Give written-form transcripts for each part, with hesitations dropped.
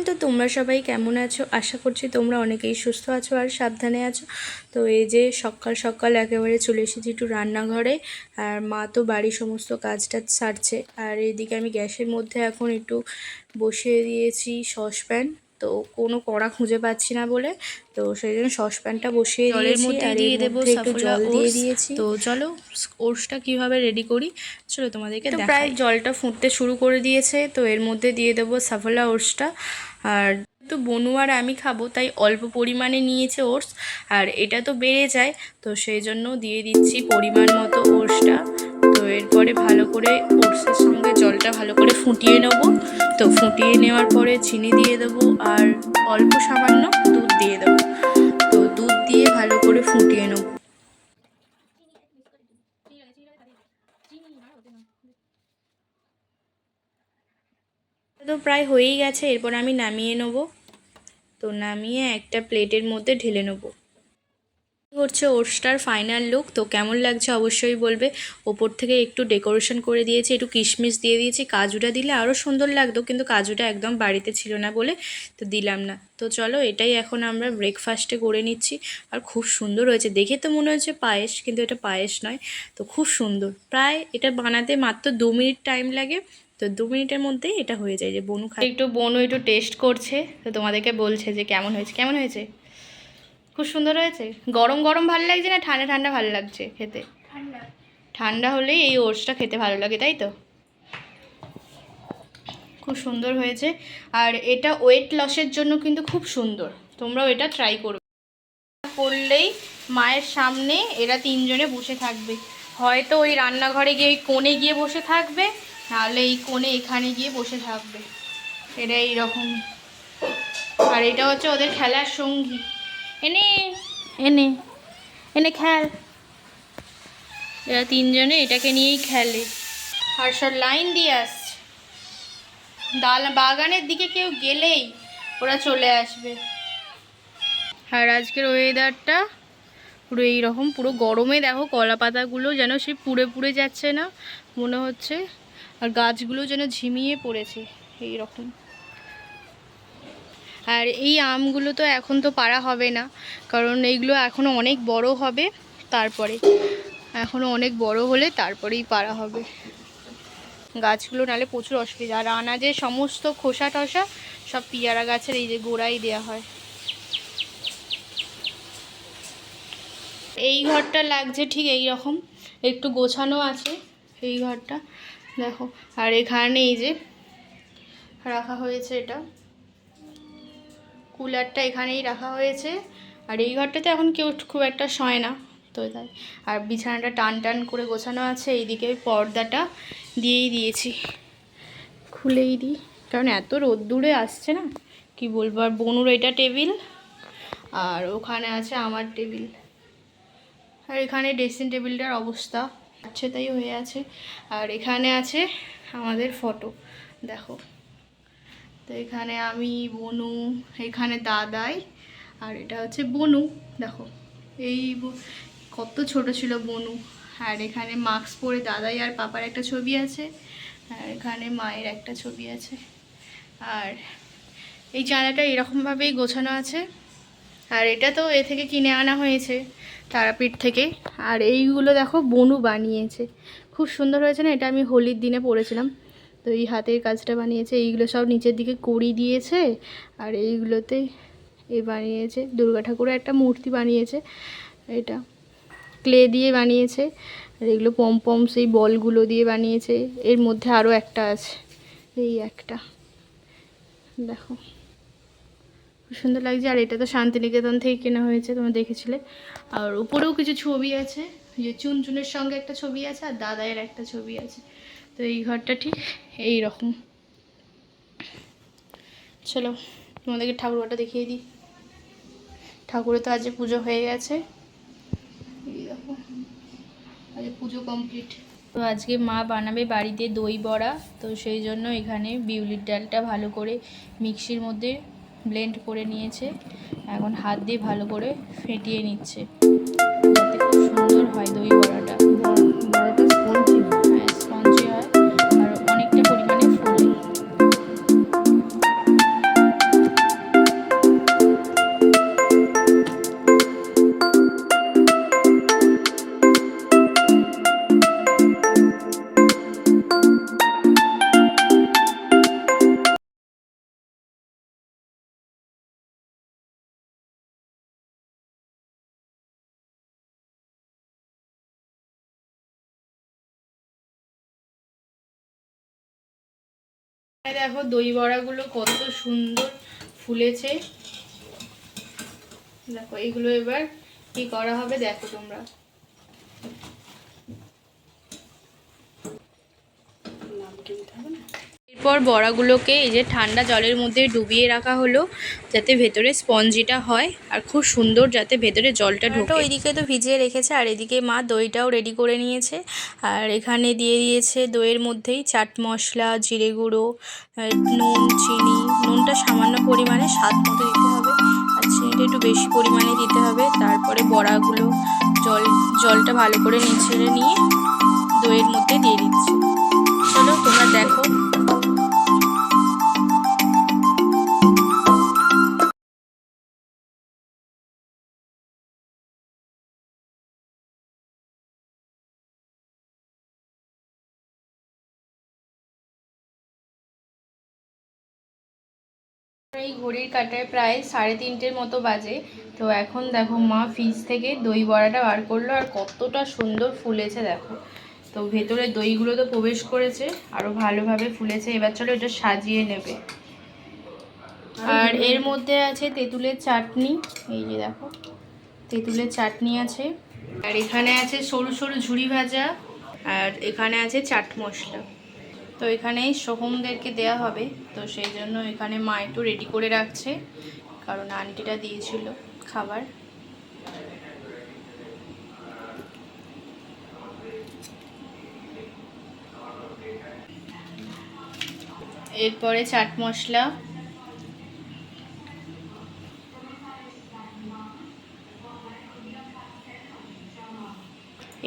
তো তোমরা সবাই কেমন আছো? আশা করছি তোমরা অনেকেই সুস্থ আছো আর সাবধানে আছো। তো এই যে সকাল সকাল একেবারে চলে এসেছি একটু রান্নাঘরে। আর মা তো বাড়ির সমস্ত কাজ টাজ সারছে। আর এইদিকে আমি গ্যাসের মধ্যে এখন একটু বসিয়ে দিয়েছি সসপ্যান। তো কোনো কড়া খুঁজে পাচ্ছি না বলে তো সেই জন্য সসপ্যানটা বসিয়ে দিয়েছি আর এর মধ্যে একটু জল দিয়ে দিয়েছি। তো চলো ওটসটা কীভাবে রেডি করি চলো তোমাদেরকে দেখাই। প্রায় জলটা ফুটতে শুরু করে দিয়েছে, তো এর মধ্যে দিয়ে দেবো সাফোলা ওটসটা। আর তো বনু আর আমি খাবো তাই অল্প পরিমাণে নিয়েছে ওটস, আর এটা তো বেড়ে যায় তো সেই জন্য দিয়ে দিচ্ছি পরিমাণ মতো ওটসটা। তো এরপরে ভালো করে ওটসের সঙ্গে জলটা ভালো করে ফুটিয়ে নেব। তো ফুটিয়ে নেওয়ার পরে চিনি দিয়ে দেবো আর অল্প সামান্য দুধ দিয়ে দেবো। তো দুধ দিয়ে ভালো করে ফুটিয়ে নেব। তো প্রায় হয়েই গেছে, এরপর আমি নামিয়ে নেব। তো নামিয়ে একটা প্লেটের মধ্যে ঢেলে নেব। হচ্ছে ওটসটার ফাইনাল লুক। তো কেমন লাগছে অবশ্যই বলবে। ওপর থেকে একটু ডেকোরেশন করে দিয়েছি, একটু কিশমিশ দিয়ে দিয়েছি। কাজুটা দিলে আরও সুন্দর লাগতো, কিন্তু কাজুটা একদম বাড়িতে ছিল না বলে তো দিলাম না। তো চলো এটাই এখন আমরা ব্রেকফাস্টে করে নিচ্ছি। আর খুব সুন্দর হয়েছে, দেখে তো মনে হচ্ছে পায়েস, কিন্তু এটা পায়েস নয়। তো খুব সুন্দর, প্রায় এটা বানাতে মাত্র 2 মিনিট টাইম লাগে। তো 2 মিনিটের মধ্যেই এটা হয়ে যায়। যে বনু বনু একটু টেস্ট করছে, তো তোমাদেরকে বলছে যে কেমন হয়েছে কেমন হয়েছে। খুব সুন্দর হয়েছে। গরম গরম ভালো লাগছে না ঠান্ডা ঠান্ডা ভালো লাগছে খেতে? ঠান্ডা হলেই এই ওটসটা খেতে ভালো লাগে, তাই তো? খুব সুন্দর হয়েছে। আর এটা ওয়েট লসের জন্য কিন্তু খুব সুন্দর, তোমরাও এটা ট্রাই করবে। করলেই মায়ের সামনে এরা তিনজনে বসে থাকবে, হয়তো ওই রান্নাঘরে গিয়ে ওই কোণে গিয়ে বসে থাকবে, নাহলে এই কোণে এখানে গিয়ে বসে থাকবে। এটা এইরকম। আর এটা হচ্ছে ওদের খেলার সঙ্গী। এনে এনে এনে খেল। এরা তিনজনে এটাকে নিয়েই খেলে। আর সব লাইন দিয়ে আসছে, বাগানের দিকে কেউ গেলেই ওরা চলে আসবে। আর আজকের ওয়েদারটা পুরো এইরকম, পুরো গরমে দেখো কলা পাতাগুলো যেন সে পুড়ে পুড়ে যাচ্ছে না মনে হচ্ছে, আর গাছগুলো যেন ঝিমিয়ে পড়েছে এই রকম। আর এই আমগুলো তো এখন তো পাড়া হবে না, কারণ এইগুলো এখনও অনেক বড় হবে, তারপরে এখনও অনেক বড় হলে তারপরেই পাড়া হবে গাছগুলো, নাহলে প্রচুর অসুবিধা। আর আনাজের সমস্ত খোসা টসা সব পিয়ারা গাছের এই যে গোড়াই দেওয়া হয়। এই ঘরটা লাগছে ঠিক এই রকম, একটু গোছানো আছে এই ঘরটা দেখো। আর এখানে এই যে রাখা হয়েছে, এটা কুলারটা এখানেই রাখা হয়েছে। আর এই ঘরটাতে এখন কেউ খুব একটা শয় না তো তাই। আর বিছানাটা টান টান করে গোছানো আছে। এইদিকে পর্দাটা দিয়েই দিয়েছি, খুলেই দিই, কারণ এত রোদ্দুরে আসছে না কি বলবো। আর বনুর এটা টেবিল, আর ওখানে আছে আমার টেবিল। আর এখানে ড্রেসিং টেবিলটার অবস্থা আছে তাই হয়ে আছে। আর এখানে আছে আমাদের ফটো দেখো। তো এখানে আমি, বনু, এখানে দাদাই, আর এটা হচ্ছে বনু দেখো। এই কত ছোট ছিল বনু। আর এখানে মাস্ক পরে দাদাই আর পাপার একটা ছবি আছে, আর এখানে মায়ের একটা ছবি আছে। আর এই জায়গাটা এরকমভাবেই গোছানো আছে। আর এটা তো এ থেকে কিনে আনা হয়েছে তারাপীঠ থেকে। আর এইগুলো দেখো বনু বানিয়েছে, খুব সুন্দর হয়েছে না? এটা আমি হোলির দিনে পরেছিলাম। তো এই হাতের কাজটা বানিয়েছে, এইগুলো সব নিচের দিকে কড়ি দিয়েছে। আর এইগুলোতে বানিয়েছে দুর্গা ঠাকুরের একটা মূর্তি বানিয়েছে, এটা ক্লে দিয়ে বানিয়েছে। আর এগুলো পম সেই বলগুলো দিয়ে বানিয়েছে। এর মধ্যে আরও একটা আছে, এই একটা দেখো খুব সুন্দর লাগছে। আর এটা তো শান্তিনিকেতন থেকে কেনা হয়েছে, তোমরা দেখেছিলে। আর উপরেও কিছু ছবি আছে, যে চুনচুনের সঙ্গে একটা ছবি আছে, আর দাদাইয়ের একটা ছবি আছে। তো এই ঘরটা ঠিক এই রকম। চলো তোমাদেরকে ঠাকুরঘরটা দেখিয়ে দিই। ঠাকুরের তো আজ পুজো হয়ে গেছে, এই দেখো আজ পুজো কমপ্লিট। তো আজকে মা বানাবে বাড়িতে দই বড়া, তো সেই জন্য এখানে বিউলির ডালটা ভালো করে মিক্সির মধ্যে ব্লেন্ড করে নিয়েছে। এখন হাত দিয়ে ভালো করে ফেটিয়ে নিচ্ছে যাতে খুব সুন্দর হয় দই বড়াটা। বড়াটা স্পঞ্জি হয়, হ্যাঁ স্পঞ্জি হয়, আর অনেকটা পরিমাণে ফোলে। দেখো দই বড়াগুলো কত সুন্দর ফুলেছে। দেখো এগুলো এবার কি করা হবে দেখো তোমরা। এরপর বড়াগুলোকে এই যে ঠান্ডা জলের মধ্যে ডুবিয়ে রাখা হলো, যাতে ভেতরে স্পঞ্জিটা হয় আর খুব সুন্দর যাতে ভেতরে জলটা ঢোকে। ওইদিকে তো ভিজিয়ে রেখেছে আর এদিকে মা দইটাও রেডি করে নিয়েছে। আর এখানে দিয়ে দিয়েছে দইয়ের মধ্যেই চাট মশলা, জিরে গুঁড়ো, নুন, চিনি। নুনটা সামান্য পরিমাণে স্বাদ মতো দিতে হবে, আর চিনিটা একটু বেশি পরিমাণে দিতে হবে। তারপরে বড়াগুলো জলটা ভালো করে নিচড়ে নিয়ে দইয়ের মধ্যে দিয়ে দিচ্ছে। চলো তোমরা দেখো। এই ঘড়ির কাঁটায় প্রায় 3:30 মতো বাজে। তো এখন দেখো মা ফ্রিজ থেকে দই বড়াটা বার করলো, আর কতটা সুন্দর ফুলেছে দেখো। তো ভেতরে দইগুলো তো প্রবেশ করেছে, আরও ভালোভাবে ফুলেছে। এবার চলো এটা সাজিয়ে নেবে। আর এর মধ্যে আছে তেঁতুলের চাটনি, এই যে দেখো তেঁতুলের চাটনি আছে। আর এখানে আছে সরু সরু ঝুরি ভাজা, আর এখানে আছে চাট মশলা। তো এখানে সোহমদেরকে দেয়া হবে, তো সেই জন্য এখানে মা একটু রেডি করে রাখছে, কারণ আন্টিটা দিয়েছিল খাবার। এরপরে চাট মশলা,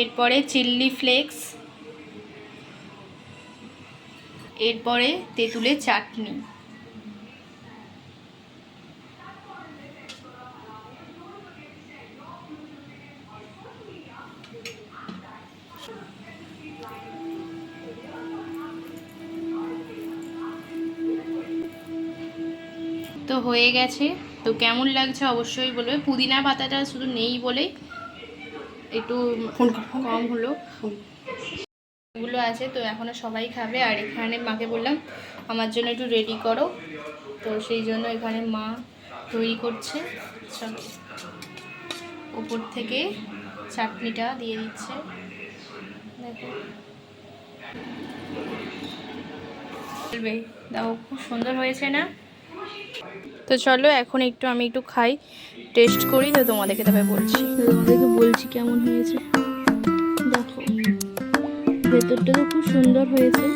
এরপরে চিলি ফ্লেক্স, এরপরে তেঁতুলের চাটনি। তো হয়ে গেছে। তো কেমন লাগছে অবশ্যই বলবে। পুদিনা পাতাটা শুধু নেই বলেই একটু কম হলো। এগুলো আছে তো এখনও সবাই খাবে। আর এখানে মাকে বললাম আমার জন্য একটু রেডি করো, তো সেই জন্য এখানে মা তৈরি করছে। উপর থেকে চাটনিটা দিয়ে দিচ্ছে, দেখো দেখো খুব সুন্দর হয়েছে না? তো চলো এখন আমি একটু খাই, টেস্ট করি, তো তোমাদেরকে তবে বলছি কেমন হয়েছে। দেখো ভেতরটা তো খুব সুন্দর হয়েছে।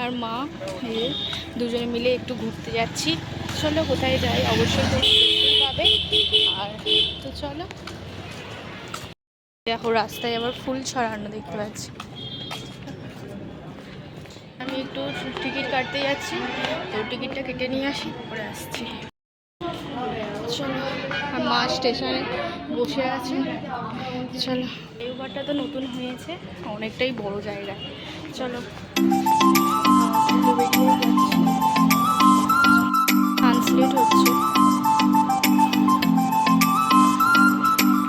আর মা দুজনে মিলে একটু ঘুরতে যাচ্ছি। চলো কোথায় যাই অবশ্যই তো দেখতেই পাবে। আর তো চলো দেখো রাস্তায় আবার ফুল ছড়ানো দেখতে পাচ্ছি। আমি একটু টিকিট কাটতে যাচ্ছি, তো টিকিটটা কেটে নিয়ে আসি, তারপরে আসছি। চলো আর মা স্টেশনে বসে আছে। চলো ফ্লাইওভারটা তো নতুন হয়েছে, অনেকটাই বড় জায়গা। চলো ট্রান্সলেট হচ্ছে।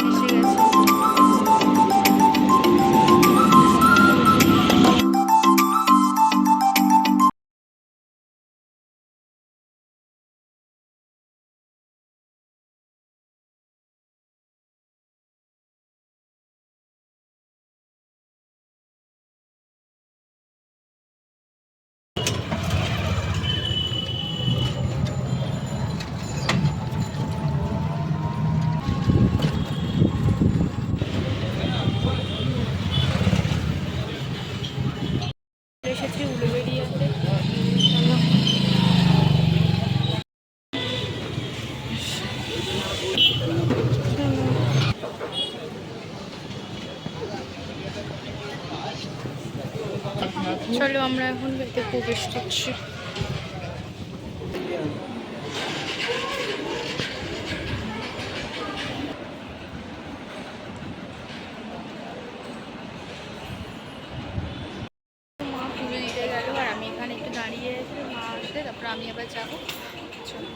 এসে গেছে। এসেছি উলুবেড়িয়াতে। চলো আমরা এখন বাড়িতে প্রবেশ করছি। আমি আবার যাবো। চলো,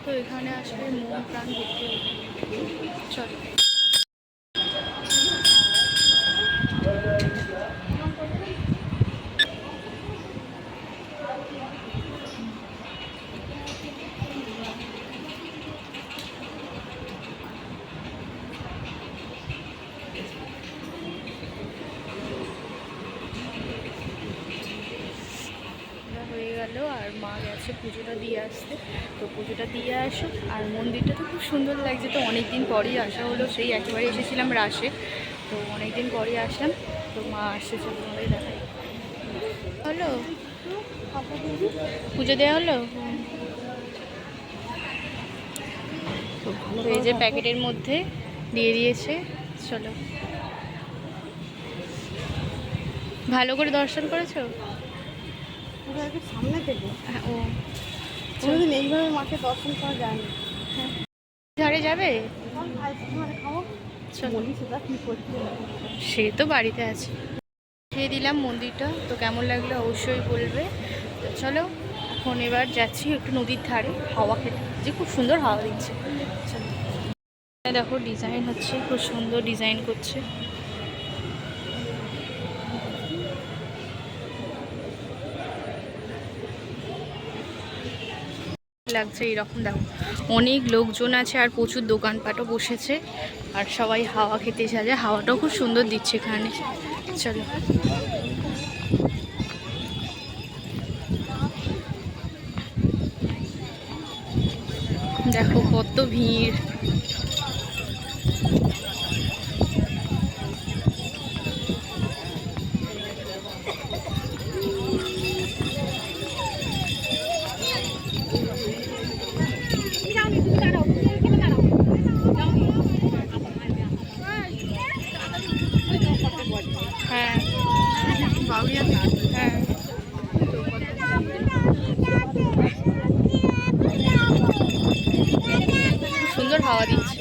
তো এখানে আসলে মন প্রাণ দেখতে চলো। হয়ে গেল আর মা গেছে পুজোটা দিয়ে আসতে, তো পুজোটা দিয়ে আসো। আর মন্দিরটা তো খুব সুন্দর লাগছে, তো অনেক দিন পরেই আসা হলো, সেই একেবারে এসেছিলাম রাসে, তো অনেক দিন পরেই আসলাম। তো মা আসছে, চলো তোমাদের দেখাই। হলো পুজো দেওয়া হলো। তো এই যে প্যাকেটের মধ্যে দিয়ে দিয়েছে, চলো। ভালো করে দর্শন করেছো? সামনে থেকে ও কোনোদিন এইভাবে মাকে দর্শন করা যায় না। ঝড়ে যাবে? খাবো বলি সেটা কী করছে, সে তো বাড়িতে আছে। খেয়ে দিলাম মন্দিরটা, তো কেমন লাগলো অবশ্যই বলবে। তো চলো, এখন এবার যাচ্ছি একটু নদীর ধারে হাওয়া খেতে, যে খুব সুন্দর হাওয়া দিচ্ছে। চলো, দেখো ডিজাইন হচ্ছে, খুব সুন্দর ডিজাইন করছে। লাগছে এইরকম, দেখো অনেক লোকজন আছে আর প্রচুর দোকানপাটও বসেছে, আর সবাই হাওয়া খেতে এসেছে, হাওয়াটাও খুব সুন্দর দিচ্ছে এখানে। চলো, দেখো কত ভিড়। হ্যাঁ হ্যাঁ, সুন্দর হাওয়া দিচ্ছে।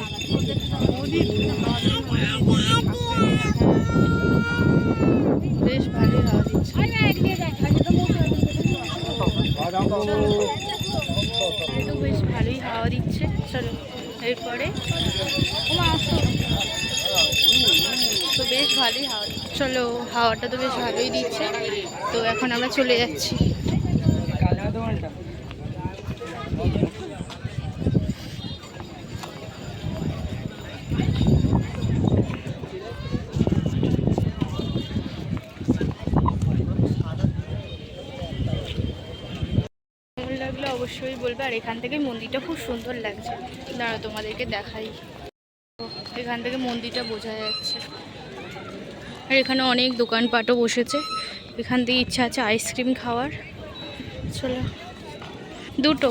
বেশ ভালোই হাওয়া দিচ্ছে, তো বেশ ভালোই হাওয়া দিচ্ছে। চলো এরপরে তো বেশ ভালোই হাওয়া দিচ্ছে। চলো, হাওয়াটা তো বেশ ভালোই দিচ্ছে, তো এখন আমরা চলে যাচ্ছি। কেমন লাগলো অবশ্যই বলবে, আর এখান থেকে মন্দিরটা খুব সুন্দর লাগছে। দাঁড়া তোমাদেরকে দেখাই, এখান থেকে মন্দিরটা বোঝা যাচ্ছে। আর এখানে অনেক দোকানপাটও বসেছে, এখান থেকে ইচ্ছা আছে আইসক্রিম খাওয়ার। চলো, দুটো।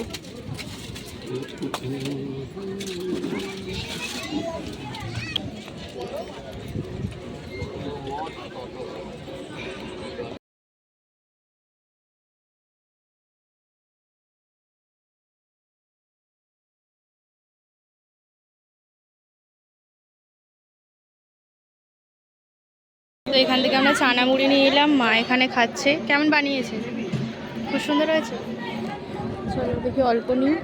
তো এখান থেকে আমরা চানা মুড়ি নিয়ে এলাম, মা এখানে খাচ্ছে। কেমন বানিয়েছে? খুব সুন্দর হয়েছে। চলো দেখি অল্প নিই।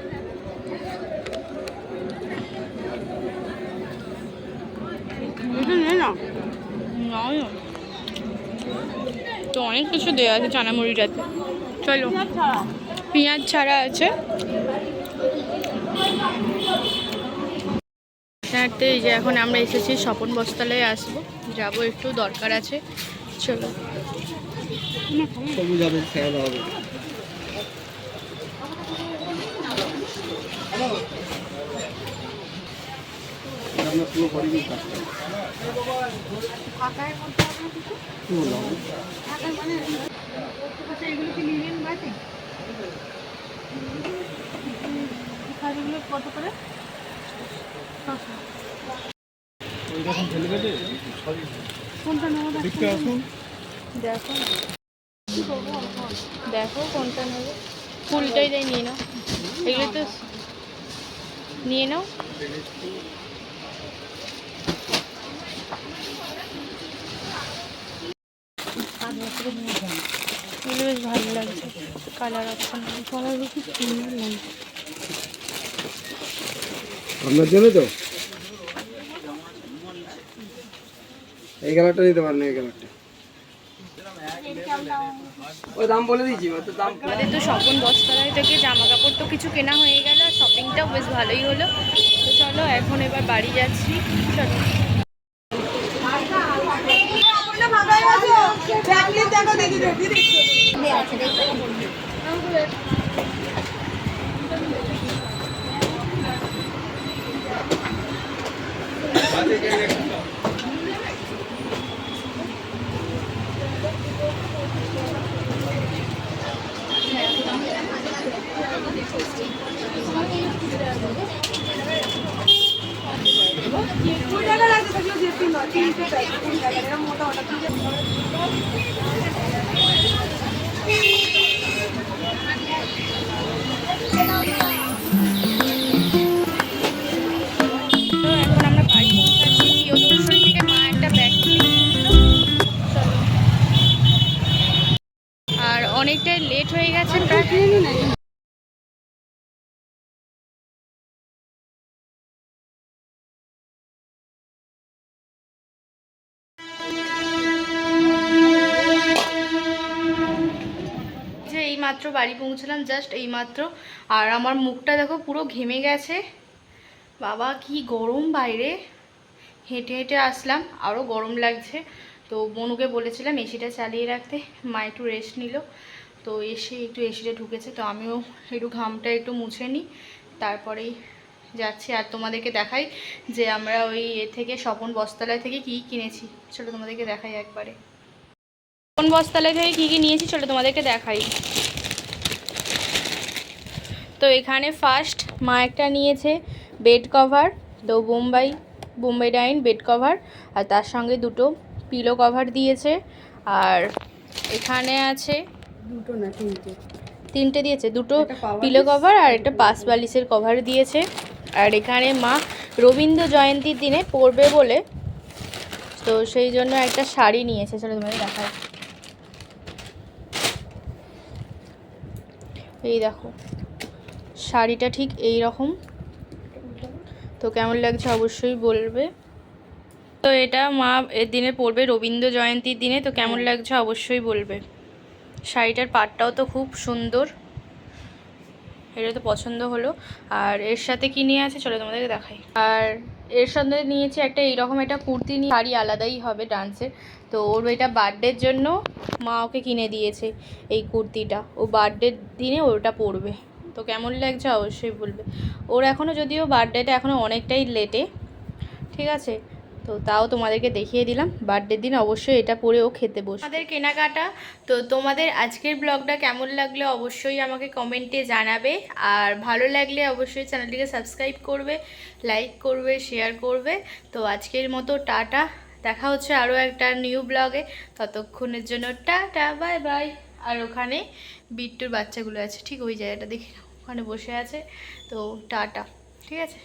তো অনেক কিছু দেওয়া আছে চানা মুড়িটাতে। চলো, পেঁয়াজ ছাড়া আছে। এই যে এখন আমরা এসেছি স্বপন বস্ত্রালয়ে, আসবো, যাবো, একটু দরকার আছে। চলো, কত করে? কোনটা নেবো দেখো দেখো কোনটা নেবো, ফুলটাই যাই নিয়ে নাও, এগুলো তো নিয়ে নাও। এগুলো বেশ ভালো লাগছে, কালার অপশন। কালারগুলো খুব সুন্দর লাগছে। আপনার জন্য তো এই কালারটা নিতে পারেন, এই কালারটা ওই দাম বলে দিয়েছি, ওই তো দাম। আমাদের তো স্বপন বস্ত্রালয় থেকে জামা কাপড় তো কিছু কেনা হয়ে গেল, আর শপিংটাও বেশ ভালোই হলো। তো চলো এখন এবার বাড়ি যাচ্ছি, চলো। তো এখন আমরা বাড়ি পৌঁছাচ্ছি, প্রিয়দর্শনী থেকে মা একটা ব্যাগ কিনে দিয়েছিল। চলো, আর অনেকটাই লেট হয়ে গেছে প্রায়। যে এইমাত্র বাড়ি পৌঁছলাম, জাস্ট এইমাত্র। আর আমার মুখটা দেখো পুরো ঘেমে গেছে, বাবা কি গরম বাইরে। হেঁটে হেঁটে আসলাম, আরও গরম লাগছে। তো বনুকে বলেছিলাম এসিটা চালিয়ে রাখতে, মা একটু রেস্ট নিল। তো এসে একটু এসিটা ঢুকেছে, তো আমিও একটু ঘামটা একটু মুছে নিই, তারপরেই যাচ্ছি। আর তোমাদেরকে দেখাই যে আমরা ওই থেকে স্বপন বস্ত্রালয় থেকে কী কিনেছি, চলো তোমাদেরকে দেখাই একবারে। স্বপন বস্ত্রালয় থেকে কী কী নিয়েছি চলো তোমাদেরকে দেখাই। তো এখানে ফার্স্ট মা একটা নিয়েছে বেড কভার, তো বোম্বাই ডাইন বেড কভার, আর তার সঙ্গে দুটো পিলো কভার দিয়েছে। আর এখানে আছে দুটো না তিনটে দিয়েছে, দুটো পিলো কভার আর একটা পাশ বালিশের কভার দিয়েছে। আর এখানে মা রবীন্দ্র জয়ন্তীর দিনে পরবে বলে, তো সেই জন্য একটা শাড়ি নিয়েছে, চলো তোমাদের দেখাই। এই দেখো শাড়িটা ঠিক এই রকম, তো কেমন লাগছে অবশ্যই বলবে। তো এটা মা এর দিনে পরবে রবীন্দ্র জয়ন্তীর দিনে, তো কেমন লাগছে অবশ্যই বলবে। শাড়িটার পাড়টাও তো খুব সুন্দর, এটা তো পছন্দ হলো। আর এর সাথে কি নিয়ে আছে চলো তোমাদেরকে দেখাই। আর এর সাথে নিয়েছি একটা এইরকম একটা কুর্তি, নিয়ে শাড়ি আলাদাই হবে ডান্সের। তো ওর এটা বার্থডের জন্য মা ওকে কিনে দিয়েছে এই কুর্তিটা, ও বার্থডের দিনে ওটা পরবে। তো কেমন লাগছে অবশ্যই বলবে। ওর এখনও যদিও বার্থডেটা এখনও অনেকটাই লেটে, ঠিক আছে, তো তাও তোমাদেরকে দেখিয়ে দিলাম। বার্থডের দিন অবশ্যই এটা পরে ও খেতে বসবে। আমাদের কেনাকাটা। তো তোমাদের আজকের ব্লগটা কেমন লাগলো অবশ্যই আমাকে কমেন্টে জানাবে। আর ভালো লাগলে অবশ্যই চ্যানেলটিকে সাবস্ক্রাইব করবে, লাইক করবে, শেয়ার করবে। তো আজকের মতো টাটা, দেখা হচ্ছে আরও একটা নিউ ব্লগে। ততক্ষণের জন্য টাটা, বাই বাই। আর ওখানে বিট্টুর বাচ্চাগুলো আছে, ঠিক ওই জায়গাটা দেখে ওখানে বসে আছে। তো টাটা, ঠিক আছে।